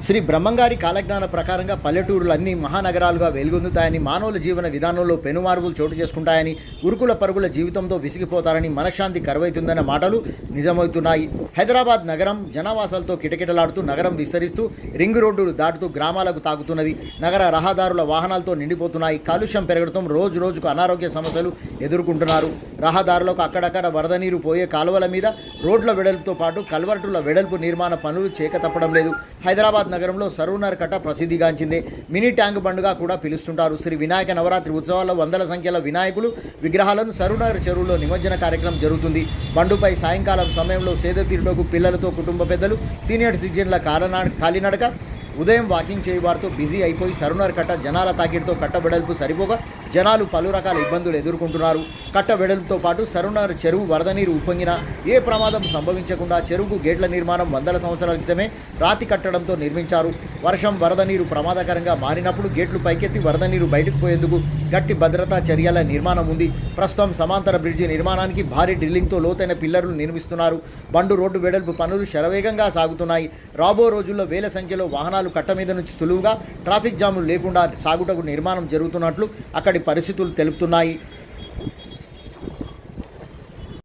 శ్రీ బ్రహ్మంగారి కాలజ్ఞాన ప్రకారంగా పల్లెటూరులన్నీ మహానగరాలుగా వెలుగొందుతాయని, మానవుల జీవన విధానంలో పెనుమార్పులు చోటు చేసుకుంటాయని, ఉరుకుల పరుగుల జీవితంతో విసిగిపోతారని, మనశ్శాంతి కరువైతుందన్న మాటలు నిజమవుతున్నాయి. హైదరాబాద్ నగరం జనావాసాలతో కిటకిటలాడుతూ నగరం విస్తరిస్తూ రింగ్ రోడ్డులు దాటుతూ గ్రామాలకు తాకుతున్నది. నగర రహదారుల వాహనాలతో నిండిపోతున్నాయి. కాలుష్యం పెరగడం, రోజు రోజుకు అనారోగ్య సమస్యలు ఎదుర్కొంటున్నారు. రహదారులకు అక్కడక్కడ వరద నీరు పోయే కాలువల మీద రోడ్ల వెడల్పుతో పాటు కల్వర్టుల వెడల్పు నిర్మాణ పనులు చేక తప్పడం లేదు. హైదరాబాద్ నగరంలో సరూనర్ కట్ట ప్రసిద్ధిగాంచింది. మినీ ట్యాంక్ బండ్గా కూడా పిలుస్తుంటారు. శ్రీ వినాయక నవరాత్రి ఉత్సవాల్లో వందల సంఖ్యలో వినాయకులు విగ్రహాలను సరూనర్ చెరువులో నిమజ్జన కార్యక్రమం జరుగుతుంది. బండుపై సాయంకాలం సమయంలో సేద తీరుటకు పిల్లలతో కుటుంబ పెద్దలు, సీనియర్ సిటిజన్ల కాలినడక, ఉదయం వాకింగ్ చేయవారితో బిజీ అయిపోయి సరూనర్ కట్ట జనాల తాకిడితో కట్ట వెడల్పు సరిపోగా జనాలు పలు రకాల ఇబ్బందులు ఎదుర్కొంటున్నారు. కట్ట వెడల్పుతో పాటు సరూనర్ చెరువు వరద నీరు ఉప్పొంగినా ఏ ప్రమాదం సంభవించకుండా చెరువుకు గేట్ల నిర్మాణం వందల సంవత్సరాల క్రితమే రాతి కట్టడంతో నిర్మించారు. వర్షం వరద నీరు ప్రమాదకరంగా మారినప్పుడు గేట్లు పైకెత్తి వరద నీరు బయటకు పోయేందుకు గట్టి భద్రతా చర్యల నిర్మాణం ఉంది. ప్రస్తుతం సమాంతర బ్రిడ్జి నిర్మాణానికి భారీ డ్రిల్లింగ్తో లోతైన పిల్లర్లు నిర్మిస్తున్నారు. బండు రోడ్డు వెడల్పు పనులు శరవేగంగా సాగుతున్నాయి. రాబో రోజుల్లో వేల సంఖ్యలో వాహనాలు కట్ట మీద నుంచి సులువుగా ట్రాఫిక్ జాములు లేకుండా సాగుటకు నిర్మాణం జరుగుతున్నట్లు అక్కడి పరిస్థితులు తెలుపుతున్నాయి.